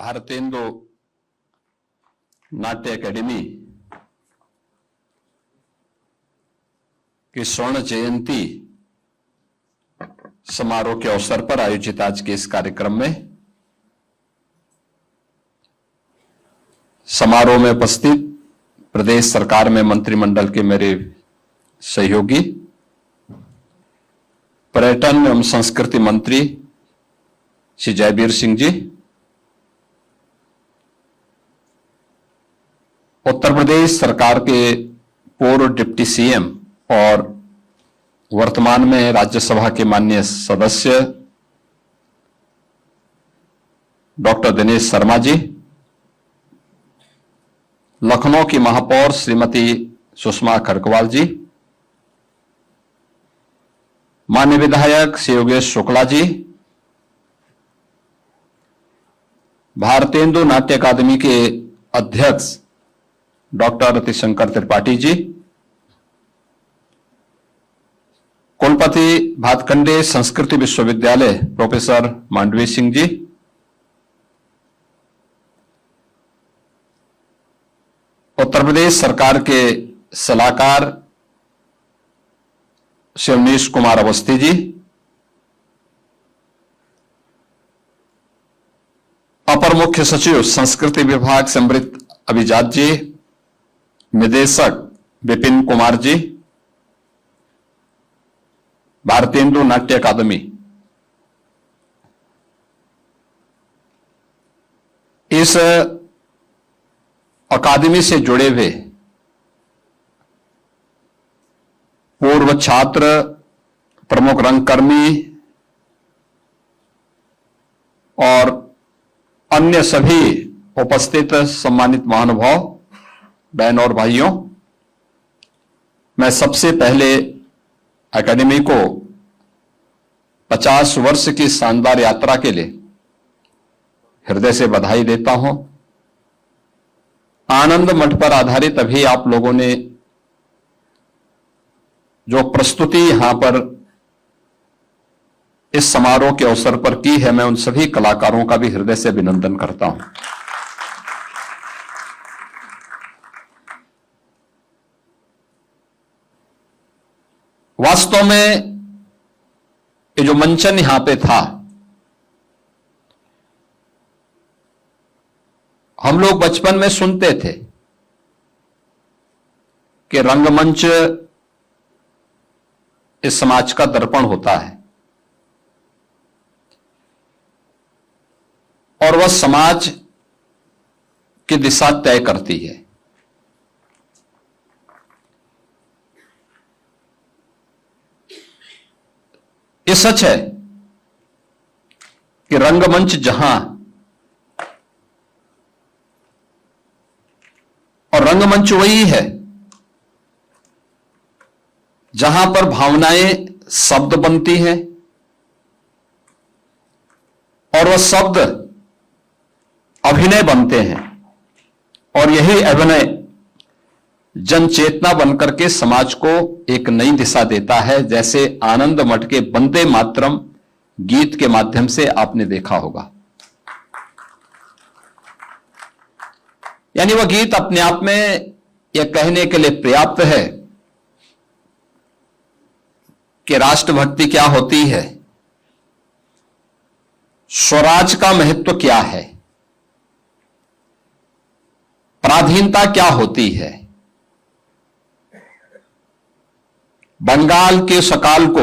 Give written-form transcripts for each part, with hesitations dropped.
भारतेंदु नाट्य अकेडमी की स्वर्ण जयंती समारोह के अवसर पर आयोजित आज के इस कार्यक्रम में समारोह में उपस्थित प्रदेश सरकार में मंत्रिमंडल के मेरे सहयोगी, पर्यटन एवं संस्कृति मंत्री श्री जयवीर सिंह जी, उत्तर प्रदेश सरकार के पूर्व डिप्टी सीएम और वर्तमान में राज्यसभा के माननीय सदस्य डॉक्टर दिनेश शर्मा जी, लखनऊ की महापौर श्रीमती सुषमा खरकवाल जी, माननीय विधायक श्री योगेश शुक्ला जी, भारतेंदु नाट्य अकादमी के अध्यक्ष डॉक्टर रतिशंकर त्रिपाठी जी, कुलपति भातखंडे संस्कृति विश्वविद्यालय प्रोफेसर मांडवी सिंह जी, उत्तर प्रदेश सरकार के सलाहकार श्री अवनीश कुमार अवस्थी जी, अपर मुख्य सचिव संस्कृति विभाग समृत अभिजात जी, निदेशक विपिन कुमार जी, भारतेंदु नाट्य अकादमी, इस अकादमी से जुड़े हुए पूर्व छात्र, प्रमुख रंगकर्मी और अन्य सभी उपस्थित सम्मानित महानुभाव, बहन और भाइयों, मैं सबसे पहले एकेडमी को 50 वर्ष की शानदार यात्रा के लिए हृदय से बधाई देता हूं। आनंद मठ पर आधारित अभी आप लोगों ने जो प्रस्तुति यहां पर इस समारोह के अवसर पर की है, मैं उन सभी कलाकारों का भी हृदय से अभिनंदन करता हूं। वास्तव में ये जो मंचन यहां पे था, हम लोग बचपन में सुनते थे कि रंगमंच इस समाज का दर्पण होता है और वह समाज की दिशा तय करती है। ये सच है कि रंगमंच जहां और रंगमंच वही है जहां पर भावनाएं शब्द बनती हैं और वह शब्द अभिनय बनते हैं और यही अभिनय जन चेतना बनकर के समाज को एक नई दिशा देता है। जैसे आनंद मठ के वंदे मातरम गीत के माध्यम से आपने देखा होगा, यानी वह गीत अपने आप में यह कहने के लिए पर्याप्त है कि राष्ट्रभक्ति क्या होती है, स्वराज का महत्व क्या है, पराधीनता क्या होती है। बंगाल के सकाल को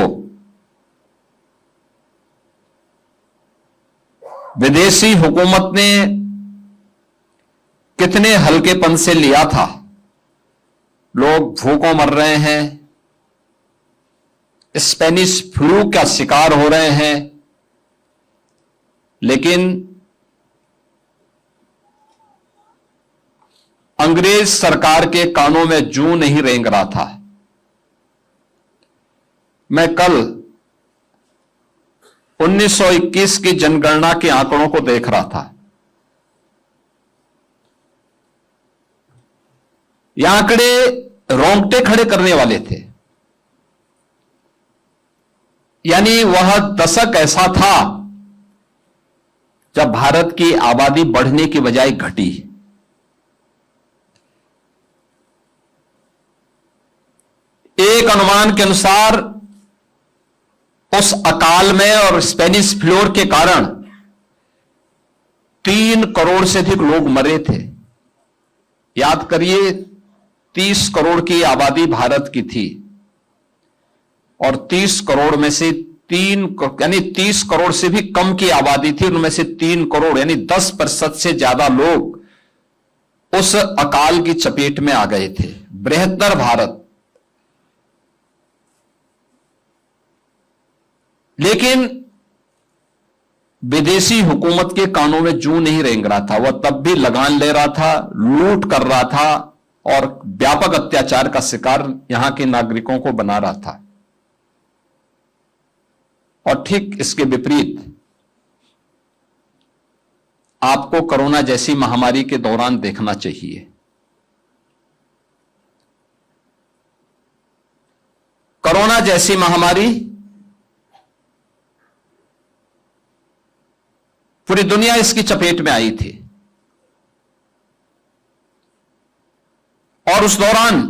विदेशी हुकूमत ने कितने हल्केपन से लिया था। लोग भूखों मर रहे हैं, स्पेनिश फ्लू का शिकार हो रहे हैं, लेकिन अंग्रेज सरकार के कानों में जूं नहीं रेंग रहा था। मैं कल 1921 की जनगणना के आंकड़ों को देख रहा था। ये आंकड़े रोंगटे खड़े करने वाले थे। यानी वह दशक ऐसा था जब भारत की आबादी बढ़ने की बजाय घटी। एक अनुमान के अनुसार उस अकाल में और स्पेनिश फ्लू के कारण 3 करोड़ से अधिक लोग मरे थे। याद करिए, 30 करोड़ की आबादी भारत की थी और 30 करोड़ में से 30 करोड़ से भी कम की आबादी थी, उनमें से 3 करोड़ यानी 10% से ज्यादा लोग उस अकाल की चपेट में आ गए थे। बृहत्तर भारत। लेकिन विदेशी हुकूमत के कानों में जूं नहीं रेंग रहा था। वह तब भी लगान ले रहा था, लूट कर रहा था और व्यापक अत्याचार का शिकार यहां के नागरिकों को बना रहा था। और ठीक इसके विपरीत आपको कोरोना जैसी महामारी के दौरान देखना चाहिए। कोरोना जैसी महामारी पूरी दुनिया इसकी चपेट में आई थी और उस दौरान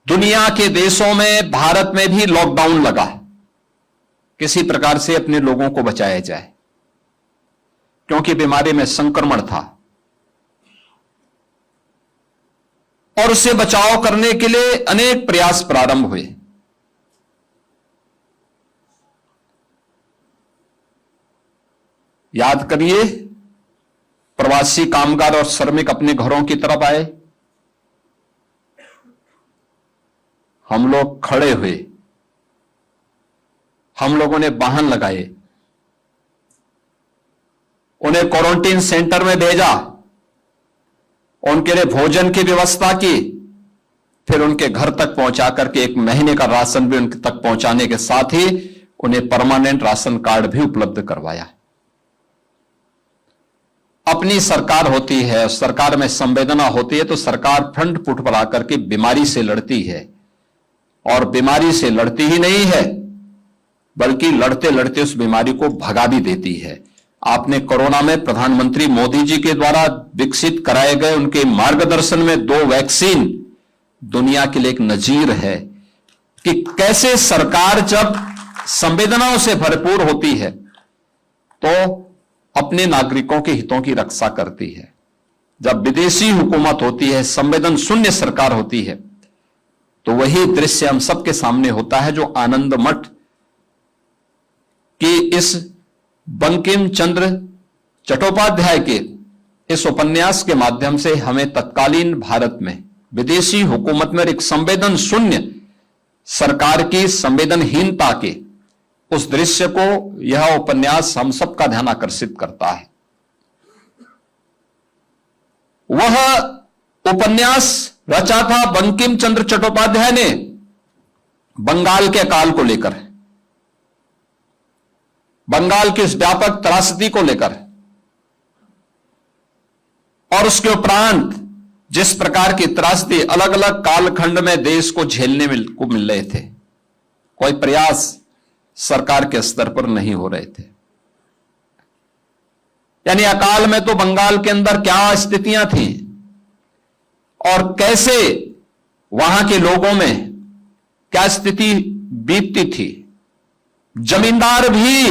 दुनिया के देशों में, भारत में भी लॉकडाउन लगा, किसी प्रकार से अपने लोगों को बचाया जाए, क्योंकि बीमारी में संक्रमण था और उससे बचाव करने के लिए अनेक प्रयास प्रारंभ हुए। याद करिए, प्रवासी कामगार और श्रमिक अपने घरों की तरफ आए, हम लोग खड़े हुए, हम लोगों ने वाहन लगाए, उन्हें क्वारंटीन सेंटर में भेजा, उनके लिए भोजन की व्यवस्था की, फिर उनके घर तक पहुंचा करके 1 महीने का राशन भी उनके तक पहुंचाने के साथ ही उन्हें परमानेंट राशन कार्ड भी उपलब्ध करवाया। अपनी सरकार होती है, सरकार में संवेदना होती है तो सरकार फ्रंट फुट पर आकर के बीमारी से लड़ती है, और बीमारी से लड़ती ही नहीं है बल्कि लड़ते लड़ते उस बीमारी को भगा भी देती है। आपने कोरोना में प्रधानमंत्री मोदी जी के द्वारा विकसित कराए गए उनके मार्गदर्शन में 2 वैक्सीन दुनिया के लिए एक नजीर है कि कैसे सरकार जब संवेदनाओं से भरपूर होती है तो अपने नागरिकों के हितों की रक्षा करती है। जब विदेशी हुकूमत होती है, संवेदन शून्य सरकार होती है, तो वही दृश्य हम सबके सामने होता है जो आनंद मठ के इस बंकिम चंद्र चट्टोपाध्याय के इस उपन्यास के माध्यम से हमें तत्कालीन भारत में विदेशी हुकूमत में एक संवेदन शून्य सरकार की संवेदनहीनता के उस दृश्य को यह उपन्यास हम सबका ध्यान आकर्षित करता है। वह उपन्यास रचा था बंकिम चंद्र चट्टोपाध्याय ने बंगाल के अकाल को लेकर, बंगाल की इस व्यापक त्रासदी को लेकर, और उसके उपरांत जिस प्रकार की त्रासदी अलग अलग कालखंड में देश को झेलने को मिल रहे थे, कोई प्रयास सरकार के स्तर पर नहीं हो रहे थे। यानी अकाल में तो बंगाल के अंदर क्या स्थितियां थी और कैसे वहां के लोगों में क्या स्थिति बीतती थी। जमींदार भी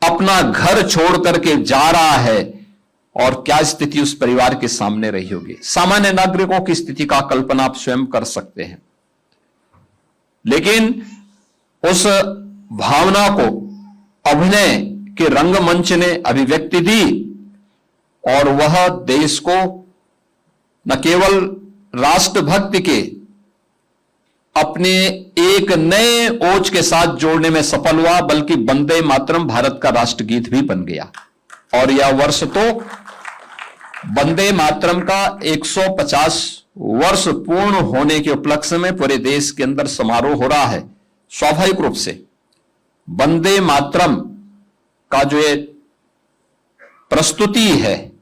अपना घर छोड़ करके जा रहा है और क्या स्थिति उस परिवार के सामने रही होगी। सामान्य नागरिकों की स्थिति का कल्पना आप स्वयं कर सकते हैं। लेकिन उस भावना को अभिनय के रंगमंच ने अभिव्यक्ति दी और वह देश को न केवल राष्ट्रभक्ति के अपने एक नए ओज के साथ जोड़ने में सफल हुआ, बल्कि वंदे मातरम भारत का राष्ट्रगीत भी बन गया। और यह वर्ष तो वंदे मातरम का 150 वर्ष पूर्ण होने के उपलक्ष्य में पूरे देश के अंदर समारोह हो रहा है। स्वाभाविक रूप से वंदे मातरम का जो ये प्रस्तुति है,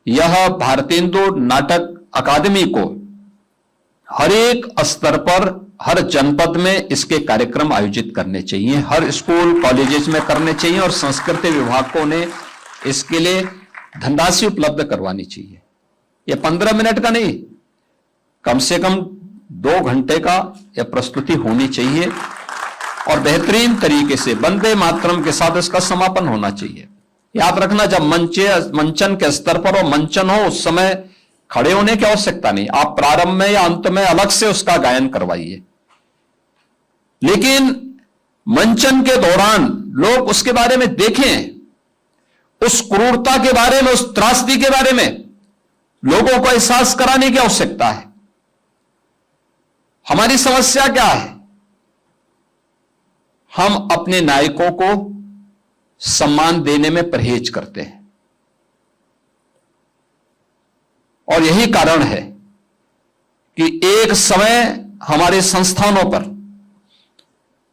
यह भारतेंदु नाटक अकादमी को हर एक स्तर पर हर जनपद में इसके कार्यक्रम आयोजित करने चाहिए, हर स्कूल कॉलेजेस में करने चाहिए और संस्कृति विभाग को ने इसके लिए धनराशि उपलब्ध करवानी चाहिए। यह 15 मिनट का नहीं, कम से कम 2 घंटे का यह प्रस्तुति होनी चाहिए और बेहतरीन तरीके से वंदे मातरम के साथ इसका समापन होना चाहिए। याद रखना, जब मंचन के स्तर पर और मंचन हो उस समय खड़े होने की आवश्यकता नहीं, आप प्रारंभ में या अंत में अलग से उसका गायन करवाइए, लेकिन मंचन के दौरान लोग उसके बारे में देखें, उस क्रूरता के बारे में, उस त्रासदी के बारे में लोगों को एहसास कराने की आवश्यकता है। हमारी समस्या क्या है? हम अपने नायकों को सम्मान देने में परहेज करते हैं और यही कारण है कि एक समय हमारे संस्थानों पर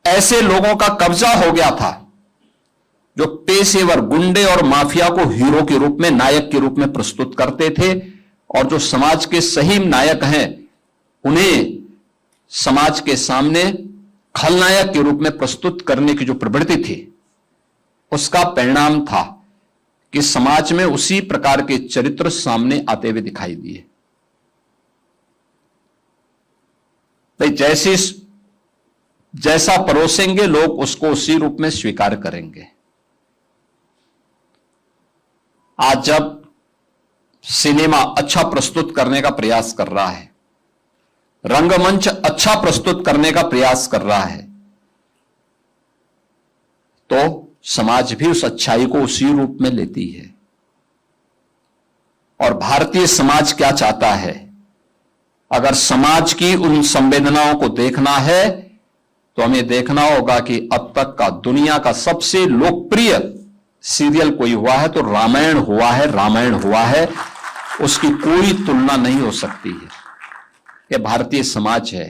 ऐसे लोगों का कब्जा हो गया था जो पेशेवर गुंडे और माफिया को हीरो के रूप में, नायक के रूप में प्रस्तुत करते थे और जो समाज के सही नायक हैं उन्हें समाज के सामने खलनायक के रूप में प्रस्तुत करने की जो प्रवृत्ति थी, उसका परिणाम था कि समाज में उसी प्रकार के चरित्र सामने आते हुए दिखाई दिए। भाई जैसा परोसेंगे लोग उसको उसी रूप में स्वीकार करेंगे। आज जब सिनेमा अच्छा प्रस्तुत करने का प्रयास कर रहा है, रंगमंच अच्छा प्रस्तुत करने का प्रयास कर रहा है, तो समाज भी उस अच्छाई को उसी रूप में लेती है। और भारतीय समाज क्या चाहता है? अगर समाज की उन संवेदनाओं को देखना है तो हमें देखना होगा कि अब तक का दुनिया का सबसे लोकप्रिय सीरियल कोई हुआ है तो रामायण हुआ है, उसकी कोई तुलना नहीं हो सकती है। यह भारतीय समाज है,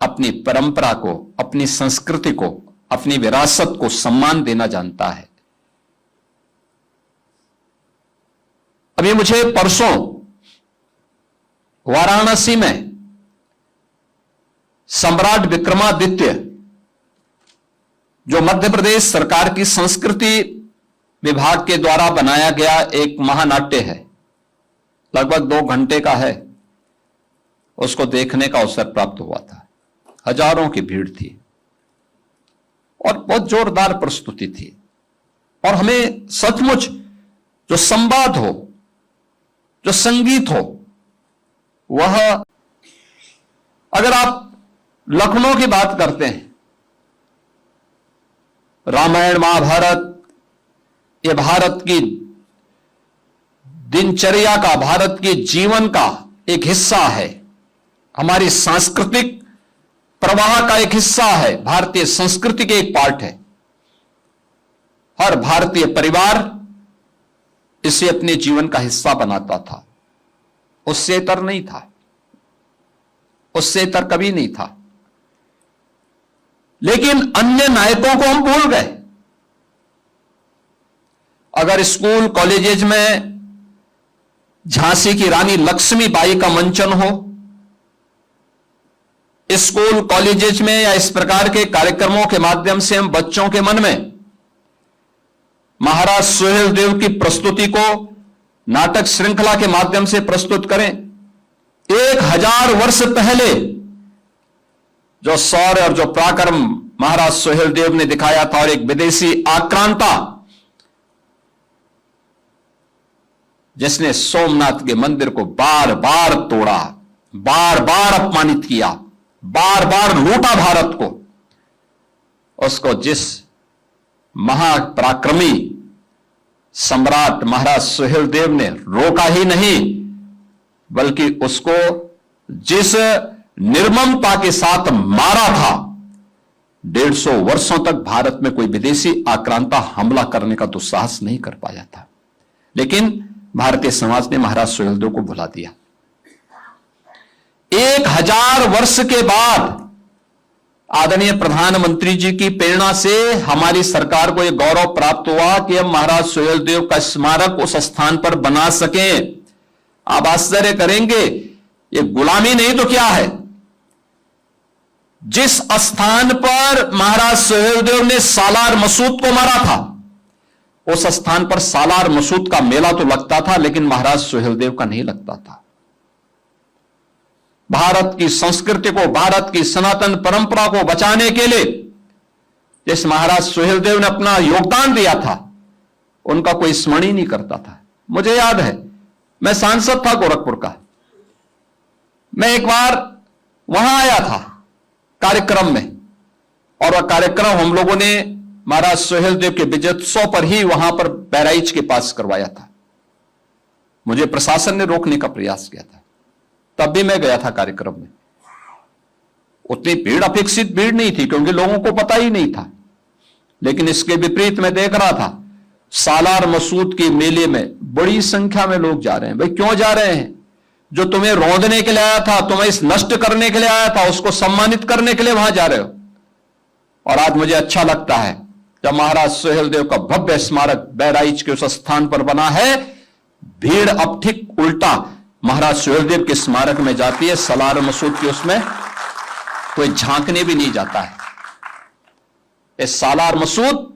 अपनी परंपरा को, अपनी संस्कृति को, अपनी विरासत को सम्मान देना जानता है। अभी मुझे परसों वाराणसी में सम्राट विक्रमादित्य, जो मध्य प्रदेश सरकार की संस्कृति विभाग के द्वारा बनाया गया एक महानाट्य है, लगभग 2 घंटे का है, उसको देखने का अवसर प्राप्त हुआ था। हजारों की भीड़ थी और बहुत जोरदार प्रस्तुति थी। और हमें सचमुच जो संवाद हो, जो संगीत हो, वह, अगर आप लखनऊ की बात करते हैं, रामायण महाभारत ये भारत की दिनचर्या का, भारत के जीवन का एक हिस्सा है, हमारी सांस्कृतिक प्रवाह का एक हिस्सा है, भारतीय संस्कृति के एक पार्ट है। हर भारतीय परिवार इसे अपने जीवन का हिस्सा बनाता था, उससे इतर नहीं था, उससे इतर कभी नहीं था। लेकिन अन्य नायकों को हम भूल गए। अगर स्कूल कॉलेजेज में झांसी की रानी लक्ष्मीबाई का मंचन हो, स्कूल कॉलेजेज में या इस प्रकार के कार्यक्रमों के माध्यम से हम बच्चों के मन में महाराज सुहेलदेव की प्रस्तुति को नाटक श्रृंखला के माध्यम से प्रस्तुत करें। 1000 वर्ष पहले जो शौर्य और जो पराक्रम महाराज सुहेलदेव ने दिखाया था और एक विदेशी आक्रांता जिसने सोमनाथ के मंदिर को बार बार तोड़ा, बार बार अपमानित किया, बार बार लूटा भारत को, उसको जिस महापराक्रमी सम्राट महाराज सुहेलदेव ने रोका ही नहीं, बल्कि उसको जिस निर्ममता के साथ मारा था, 150 वर्षों तक भारत में कोई विदेशी आक्रांता हमला करने का दुस्साहस नहीं कर पाया था। लेकिन भारतीय समाज ने महाराज सुहेलदेव को भुला दिया। 1000 वर्ष के बाद आदरणीय प्रधानमंत्री जी की प्रेरणा से हमारी सरकार को यह गौरव प्राप्त हुआ कि हम महाराज सुहेलदेव का स्मारक उस स्थान पर बना सकें। आप आश्चर्य करेंगे, यह गुलामी नहीं तो क्या है? जिस स्थान पर महाराज सुहेलदेव ने सालार मसूद को मारा था, उस स्थान पर सालार मसूद का मेला तो लगता था, लेकिन महाराज सुहेलदेव का नहीं लगता था। भारत की संस्कृति को, भारत की सनातन परंपरा को बचाने के लिए जिस महाराज सुहेलदेव ने अपना योगदान दिया था, उनका कोई स्मरण ही नहीं करता था। मुझे याद है, मैं सांसद था गोरखपुर का, मैं एक बार वहां आया था कार्यक्रम में, और वह कार्यक्रम हम लोगों ने महाराज सुहेलदेव के विजयोत्सव पर ही वहां पर बहराइच के पास करवाया था। मुझे प्रशासन ने रोकने का प्रयास किया था, तब भी मैं गया था कार्यक्रम में। उतनी भीड़, अपेक्षित भीड़ नहीं थी, क्योंकि लोगों को पता ही नहीं था। लेकिन इसके विपरीत मैं देख रहा था, सालार मसूद के मेले में बड़ी संख्या में लोग जा रहे हैं। भाई क्यों जा रहे हैं? जो तुम्हें रौंदने के लिए आया था, तुम्हें इस नष्ट करने के लिए आया था, उसको सम्मानित करने के लिए वहां जा रहे हो। और आज मुझे अच्छा लगता है जब महाराज सुहेलदेव का भव्य स्मारक बहराइच के उस स्थान पर बना है, भीड़ अब ठीक उल्टा महाराज सुहेलदेव के स्मारक में जाती है, सालार मसूद के उसमें कोई झांकने भी नहीं जाता है। ये सालार मसूद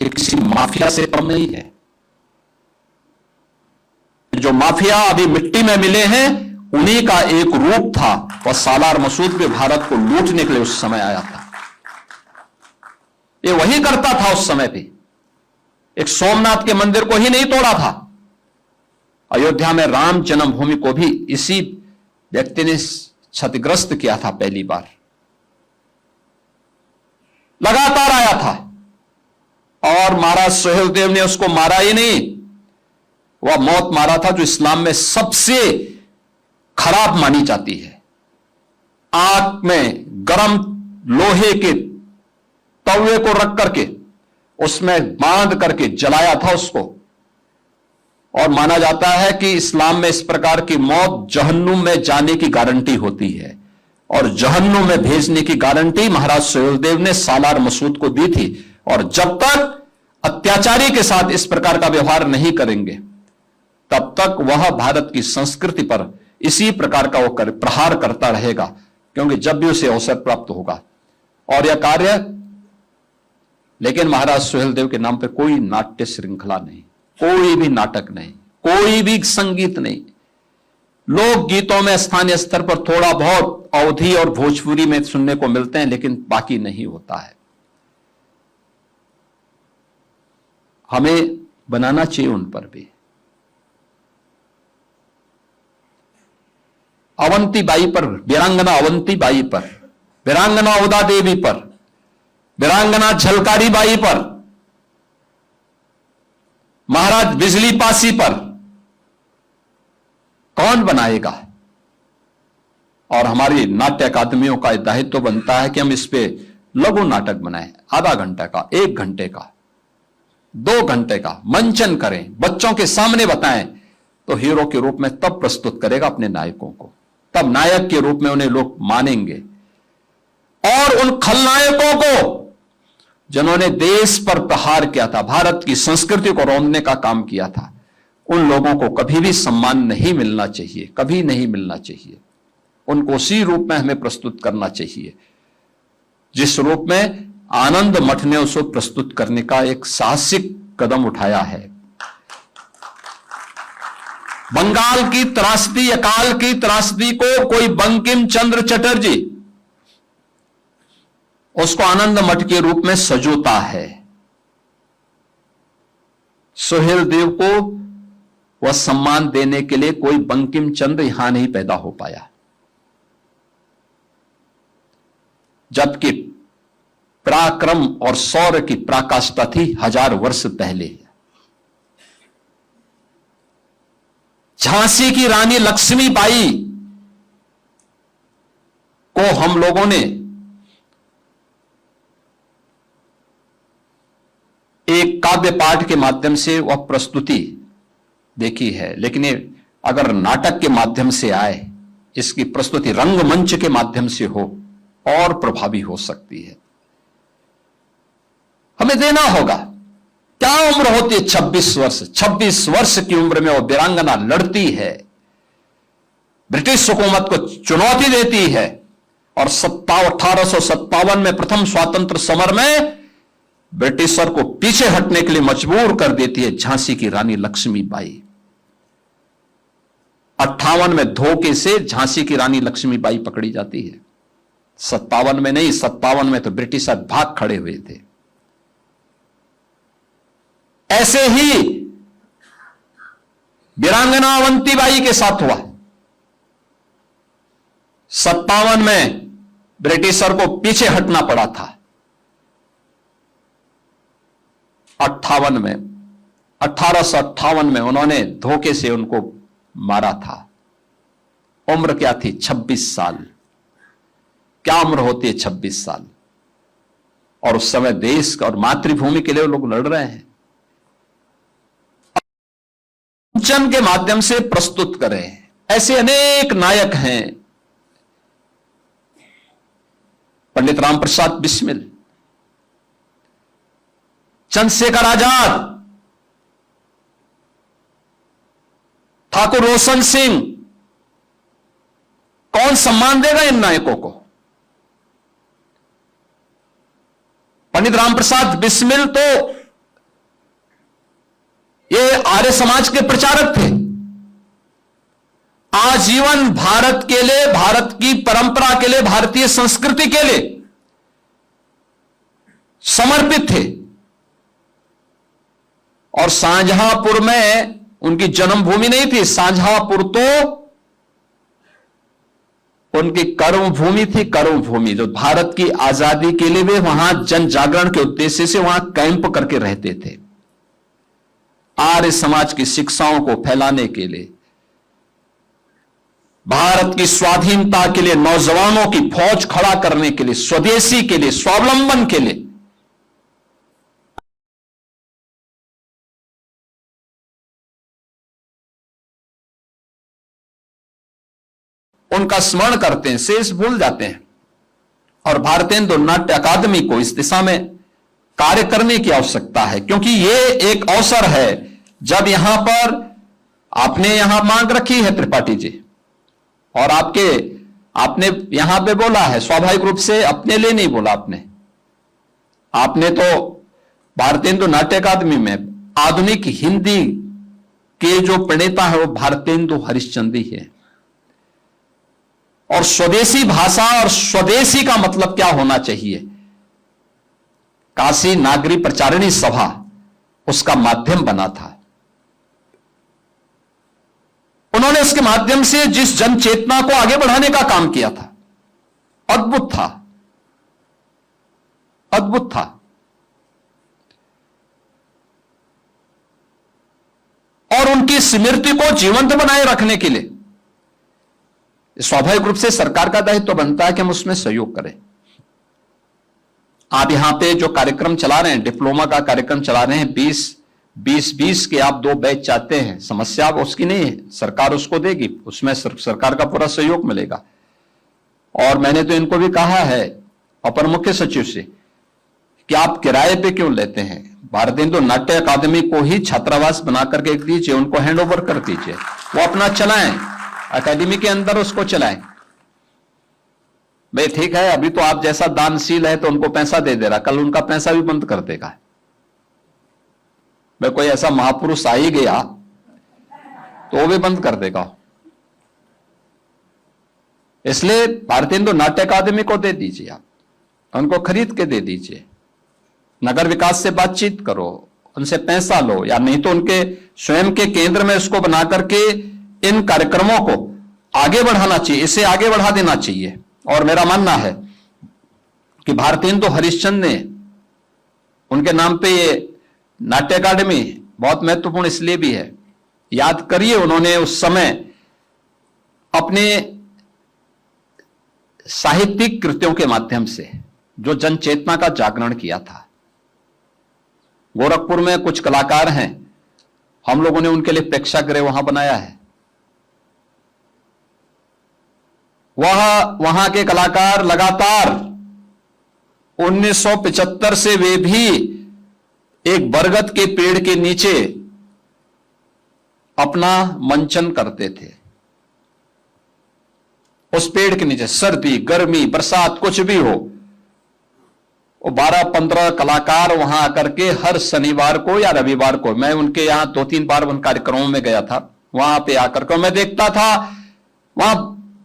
ये किसी माफिया से कम नहीं है। जो माफिया अभी मिट्टी में मिले हैं, उन्हीं का एक रूप था। वह सालार मसूद भी भारत को लूटने के लिए उस समय आया था। ये वही करता था उस समय भी। एक सोमनाथ के मंदिर को ही नहीं तोड़ा था, अयोध्या में राम जन्मभूमि को भी इसी व्यक्ति ने क्षतिग्रस्त किया था। पहली बार लगातार आया था, और महाराज सुहेलदेव ने उसको मारा ही नहीं, वह मौत मारा था जो इस्लाम में सबसे खराब मानी जाती है। आग में गरम लोहे के तवे को रख करके उसमें बांध करके जलाया था उसको। और माना जाता है कि इस्लाम में इस प्रकार की मौत जहन्नुम में जाने की गारंटी होती है, और जहन्नुम में भेजने की गारंटी महाराज सुहेलदेव ने सालार मसूद को दी थी। और जब तक अत्याचारी के साथ इस प्रकार का व्यवहार नहीं करेंगे, तब तक वह भारत की संस्कृति पर इसी प्रकार का वो प्रहार करता रहेगा, क्योंकि जब भी उसे अवसर प्राप्त होगा। और यह कार्य, लेकिन महाराज सुहेलदेव के नाम पर कोई नाट्य श्रृंखला नहीं, कोई भी नाटक नहीं, कोई भी संगीत नहीं। लोक गीतों में स्थानीय स्तर पर थोड़ा बहुत अवधी और भोजपुरी में सुनने को मिलते हैं, लेकिन बाकी नहीं होता है। हमें बनाना चाहिए उन पर भी। अवंती बाई पर, वीरांगना अवंती बाई पर, वीरांगना उदा देवी पर, वीरांगना झलकारी बाई पर, महाराज बिजली पासी पर कौन बनाएगा? और हमारी नाट्य अकादमियों का दायित्व बनता है कि हम इस पे लघु नाटक बनाएं, आधा घंटे का, 1 घंटे का, 2 घंटे का मंचन करें, बच्चों के सामने बताएं। तो हीरो के रूप में तब प्रस्तुत करेगा अपने नायकों को, तब नायक के रूप में उन्हें लोग मानेंगे। और उन खलनायकों को जिन्होंने देश पर प्रहार किया था, भारत की संस्कृति को रौंदने का काम किया था, उन लोगों को कभी भी सम्मान नहीं मिलना चाहिए, कभी नहीं मिलना चाहिए। उनको उसी रूप में हमें प्रस्तुत करना चाहिए जिस रूप में आनंद मठ ने उसे प्रस्तुत करने का एक साहसिक कदम उठाया है। बंगाल की त्रासदी, अकाल की त्रासदी को कोई बंकिम चंद्र चटर्जी उसको आनंद मठ के रूप में सजोता है। सुहेलदेव को वह सम्मान देने के लिए कोई बंकिम चंद्र यहां नहीं पैदा हो पाया, जबकि पराक्रम और शौर्य की पराकाष्ठा थी 1000 वर्ष पहले। झांसी की रानी लक्ष्मीबाई को हम लोगों ने एक काव्य पाठ के माध्यम से वह प्रस्तुति देखी है, लेकिन ये अगर नाटक के माध्यम से आए, इसकी प्रस्तुति रंगमंच के माध्यम से हो, और प्रभावी हो सकती है। हमें देना होगा। क्या उम्र होती है? 26 वर्ष। 26 वर्ष की उम्र में वो वीरांगना लड़ती है, ब्रिटिश हुकूमत को चुनौती देती है और 1857 में प्रथम स्वातंत्र समर में ब्रिटिशर को पीछे हटने के लिए मजबूर कर देती है झांसी की रानी लक्ष्मीबाई। 58 में धोखे से झांसी की रानी लक्ष्मीबाई पकड़ी जाती है। 57 में नहीं, 57 में तो ब्रिटिशर भाग खड़े हुए थे। ऐसे ही वीरांगना अवंतीबाई के साथ हुआ। 57 में ब्रिटिशर को पीछे हटना पड़ा था। 1858 में उन्होंने धोखे से उनको मारा था। उम्र क्या थी? 26 साल। क्या उम्र होती है? 26 साल। और उस समय देश और मातृभूमि के लिए लोग लड़ रहे हैं। मंचन के माध्यम से प्रस्तुत करें। ऐसे अनेक नायक हैं। पंडित राम प्रसाद बिस्मिल, चंद्रशेखर आजाद, ठाकुर रोशन सिंह, कौन सम्मान देगा इन नायकों को? पंडित राम प्रसाद बिस्मिल तो ये आर्य समाज के प्रचारक थे। आजीवन भारत के लिए, भारत की परंपरा के लिए, भारतीय संस्कृति के लिए समर्पित थे। और शाहजहांपुर में उनकी जन्मभूमि नहीं थी। शाहजहांपुर तो उनकी कर्मभूमि थी। कर्मभूमि जो भारत की आजादी के लिए वे वहां जन जागरण के उद्देश्य से वहां कैंप करके रहते थे। आर्य समाज की शिक्षाओं को फैलाने के लिए, भारत की स्वाधीनता के लिए, नौजवानों की फौज खड़ा करने के लिए, स्वदेशी के लिए, स्वावलंबन के लिए। उनका स्मरण करते हैं, शेष भूल जाते हैं। और भारतेंदु नाट्य अकादमी को इस दिशा में कार्य करने की आवश्यकता है, क्योंकि यह एक अवसर है जब यहां पर आपने यहां मांग रखी है त्रिपाठी जी, और आपने यहां पे बोला है, स्वाभाविक रूप से अपने लिए नहीं बोला। आपने तो भारतेंदु नाट्य अकादमी में आधुनिक हिंदी के जो प्रणेता है वो भारतेंदु हरिश्चंद्र ही है। और स्वदेशी भाषा और स्वदेशी का मतलब क्या होना चाहिए, काशी नागरी प्रचारिणी सभा उसका माध्यम बना था। उन्होंने इसके माध्यम से जिस जन चेतना को आगे बढ़ाने का काम किया था, अद्भुत था, अद्भुत था। और उनकी स्मृति को जीवंत बनाए रखने के लिए स्वाभाविक रूप से सरकार का दायित्व बनता है कि हम उसमें सहयोग करें। आप यहां पे जो कार्यक्रम चला रहे हैं, डिप्लोमा का कार्यक्रम चला रहे हैं, 20 के आप 2 बैच चाहते हैं, समस्या अब उसकी नहीं है, सरकार उसको देगी, उसमें सरकार का पूरा सहयोग मिलेगा। और मैंने तो इनको भी कहा है अपर मुख्य सचिव से कि आप किराए पे क्यों लेते हैं, भारतेंदु नाट्य अकादमी को ही छात्रावास बनाकर के दीजिए, उनको हैंड ओवर कर दीजिए, वो अपना चलाएं, अकादमी के अंदर उसको चलाएं। भाई ठीक है, अभी तो आप जैसा दानशील है तो उनको पैसा दे दे रहा, कल उनका पैसा भी बंद कर देगा। भाई कोई ऐसा महापुरुष आ ही गया तो वो भी बंद कर देगा। इसलिए भारतेंदु नाट्य अकादमी को दे दीजिए, आप उनको खरीद के दे दीजिए, नगर विकास से बातचीत करो, उनसे पैसा लो, या नहीं तो उनके स्वयं के केंद्र में उसको बना करके इन कार्यक्रमों को आगे बढ़ाना चाहिए, इसे आगे बढ़ा देना चाहिए। और मेरा मानना है कि भारतेंदु हरिश्चंद्र ने, उनके नाम पे ये नाट्य अकादमी बहुत महत्वपूर्ण इसलिए भी है, याद करिए उन्होंने उस समय अपने साहित्यिक कृतियों के माध्यम से जो जन चेतना का जागरण किया था। गोरखपुर में कुछ कलाकार हैं, हम लोगों ने उनके लिए प्रेक्षागृह वहां बनाया है। वहां के कलाकार लगातार 1975 से वे भी एक बरगद के पेड़ के नीचे अपना मंचन करते थे। उस पेड़ के नीचे, सर्दी गर्मी बरसात कुछ भी हो, वो 12-15 कलाकार वहां आकर के हर शनिवार को या रविवार को, मैं उनके यहां 2-3 बार उन कार्यक्रमों में गया था, वहां पे आकर के मैं देखता था वहां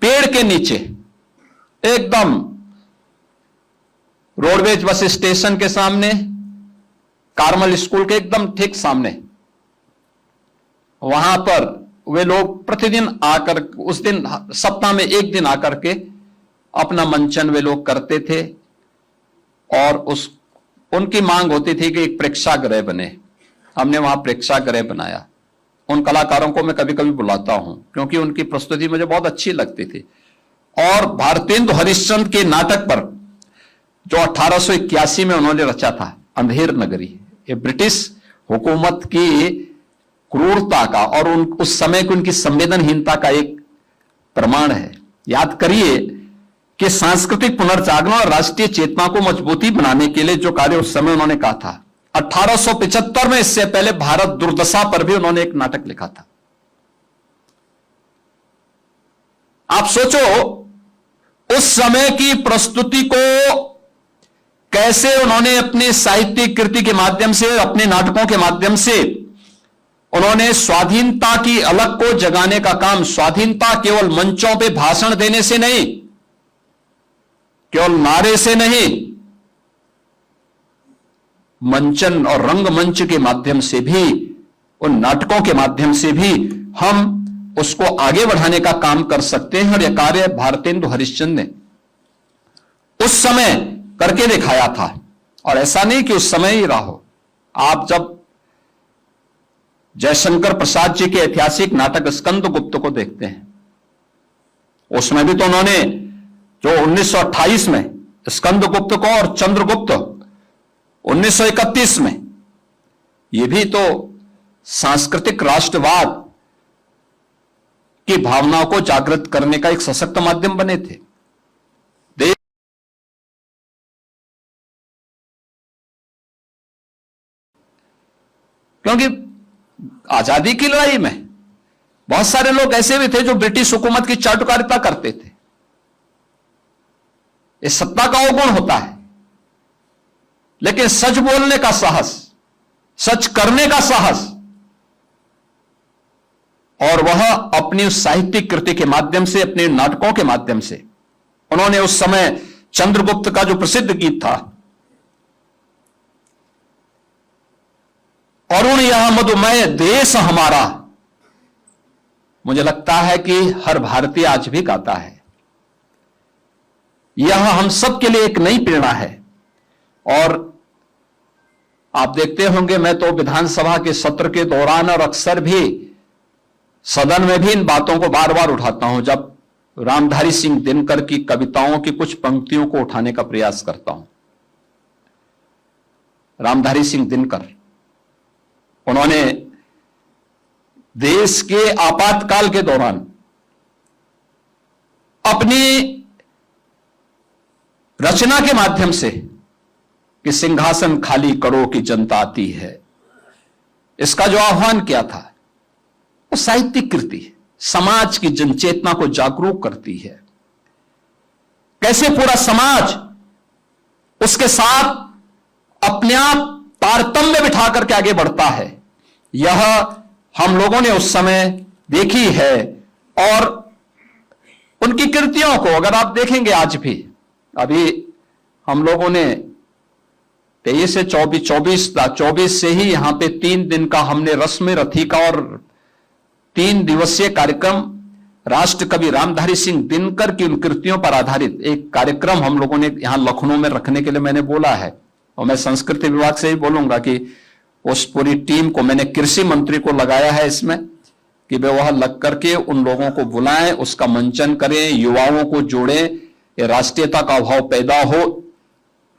पेड़ के नीचे एकदम रोडवेज बस स्टेशन के सामने, कार्मल स्कूल के एकदम ठीक सामने, वहां पर वे लोग प्रतिदिन आकर, उस दिन सप्ताह में एक दिन आकर के अपना मंचन वे लोग करते थे और उनकी मांग होती थी कि एक प्रेक्षागृह बने। हमने वहां प्रेक्षागृह बनाया। उन कलाकारों को मैं कभी कभी बुलाता हूं क्योंकि उनकी प्रस्तुति मुझे बहुत अच्छी लगती थी। और भारतेंदु हरिश्चंद्र के नाटक पर जो 1881 में उन्होंने रचा था, अंधेर नगरी, ये ब्रिटिश हुकूमत की क्रूरता का और उस समय की उनकी संवेदनहीनता का एक प्रमाण है। याद करिए कि सांस्कृतिक पुनर्जागरण और राष्ट्रीय चेतना को मजबूती बनाने के लिए जो कार्य उस समय उन्होंने कहा था, 1875 में, इससे पहले भारत दुर्दशा पर भी उन्होंने एक नाटक लिखा था। आप सोचो उस समय की प्रस्तुति को कैसे उन्होंने अपने साहित्यिक कृति के माध्यम से, अपने नाटकों के माध्यम से उन्होंने स्वाधीनता की अलग को जगाने का काम, स्वाधीनता केवल मंचों पे भाषण देने से नहीं, केवल नारे से नहीं, मंचन और रंगमंच के माध्यम से भी, उन नाटकों के माध्यम से भी हम उसको आगे बढ़ाने का काम कर सकते हैं। और यह कार्य भारतेंदु हरिश्चंद्र ने उस समय करके दिखाया था। और ऐसा नहीं कि उस समय ही रहा हो। आप जब जयशंकर प्रसाद जी के ऐतिहासिक नाटक स्कंदगुप्त को देखते हैं, उसमें भी तो उन्होंने जो 1928 में स्कंदगुप्त को और चंद्रगुप्त 1931 में, यह भी तो सांस्कृतिक राष्ट्रवाद की भावनाओं को जागृत करने का एक सशक्त माध्यम बने थे। क्योंकि आजादी की लड़ाई में बहुत सारे लोग ऐसे भी थे जो ब्रिटिश हुकूमत की चाटुकारिता करते थे। इस सत्ता का अवगुण होता है, लेकिन सच बोलने का साहस, सच करने का साहस, और वह अपनी उस साहित्यिक कृति के माध्यम से, अपने नाटकों के माध्यम से, उन्होंने उस समय चंद्रगुप्त का जो प्रसिद्ध गीत था, अरुण यह मधुमय देश हमारा, मुझे लगता है कि हर भारतीय आज भी गाता है। यह हम सब के लिए एक नई प्रेरणा है। और आप देखते होंगे, मैं तो विधानसभा के सत्र के दौरान और अक्सर भी सदन में भी इन बातों को बार बार उठाता हूं। जब रामधारी सिंह दिनकर की कविताओं की कुछ पंक्तियों को उठाने का प्रयास करता हूं। रामधारी सिंह दिनकर, उन्होंने देश के आपातकाल के दौरान अपनी रचना के माध्यम से कि सिंहासन खाली करो कि जनता आती है, इसका जो आह्वान किया था, वो साहित्यिक कृति समाज की जनचेतना को जागरूक करती है। कैसे पूरा समाज उसके साथ अपने आप तारतम्य बिठा करके आगे बढ़ता है, यह हम लोगों ने उस समय देखी है। और उनकी कृतियों को अगर आप देखेंगे आज भी, अभी हम लोगों ने 23 से 24 से ही यहां पे 3 दिन का हमने रस्म रथी का और 3 दिवसीय कार्यक्रम राष्ट्रकवि रामधारी सिंह दिनकर की उन कृतियों पर आधारित एक कार्यक्रम हम लोगों ने यहां लखनऊ में रखने के लिए मैंने बोला है। और मैं संस्कृति विभाग से ही बोलूंगा कि उस पूरी टीम को मैंने कृषि मंत्री को लगाया है इसमें, कि वे वह लग करके उन लोगों को बुलाएं, उसका मंचन करें, युवाओं को जोड़ें, राष्ट्रीयता का अभाव पैदा हो।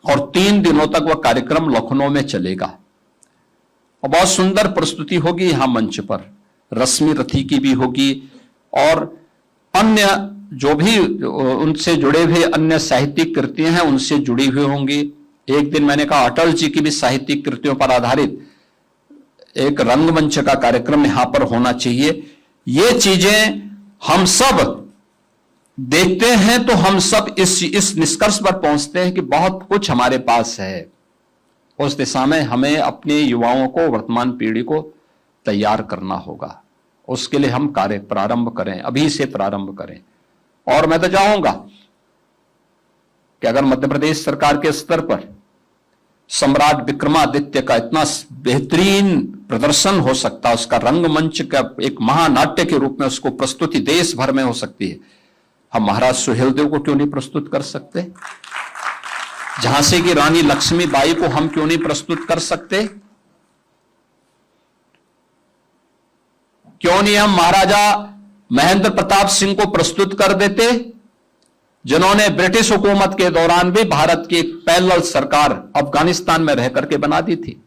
और 3 दिनों तक वह कार्यक्रम लखनऊ में चलेगा और बहुत सुंदर प्रस्तुति होगी यहां मंच पर, रश्मि रथी की भी होगी और अन्य जो भी उनसे जुड़े हुए अन्य साहित्यिक कृतियां हैं उनसे जुड़ी हुई होंगी। एक दिन मैंने कहा अटल जी की भी साहित्यिक कृतियों पर आधारित एक रंगमंच का कार्यक्रम यहां पर होना चाहिए। ये चीजें हम सब देखते हैं तो हम सब इस निष्कर्ष पर पहुंचते हैं कि बहुत कुछ हमारे पास है। उस दिशा में हमें अपने युवाओं को, वर्तमान पीढ़ी को तैयार करना होगा। उसके लिए हम कार्य प्रारंभ करें, अभी से प्रारंभ करें। और मैं तो चाहूंगा कि अगर मध्य प्रदेश सरकार के स्तर पर सम्राट विक्रमादित्य का इतना बेहतरीन प्रदर्शन हो सकता, उसका रंगमंच का एक महानाट्य के रूप में उसको प्रस्तुति देश भर में हो सकती है, हम महाराज सुहेलदेव को क्यों नहीं प्रस्तुत कर सकते? झांसी की रानी लक्ष्मीबाई को हम क्यों नहीं प्रस्तुत कर सकते? क्यों नहीं हम महाराजा महेंद्र प्रताप सिंह को प्रस्तुत कर देते, जिन्होंने ब्रिटिश हुकूमत के दौरान भी भारत की एक पैरेलल सरकार अफगानिस्तान में रह करके बना दी थी।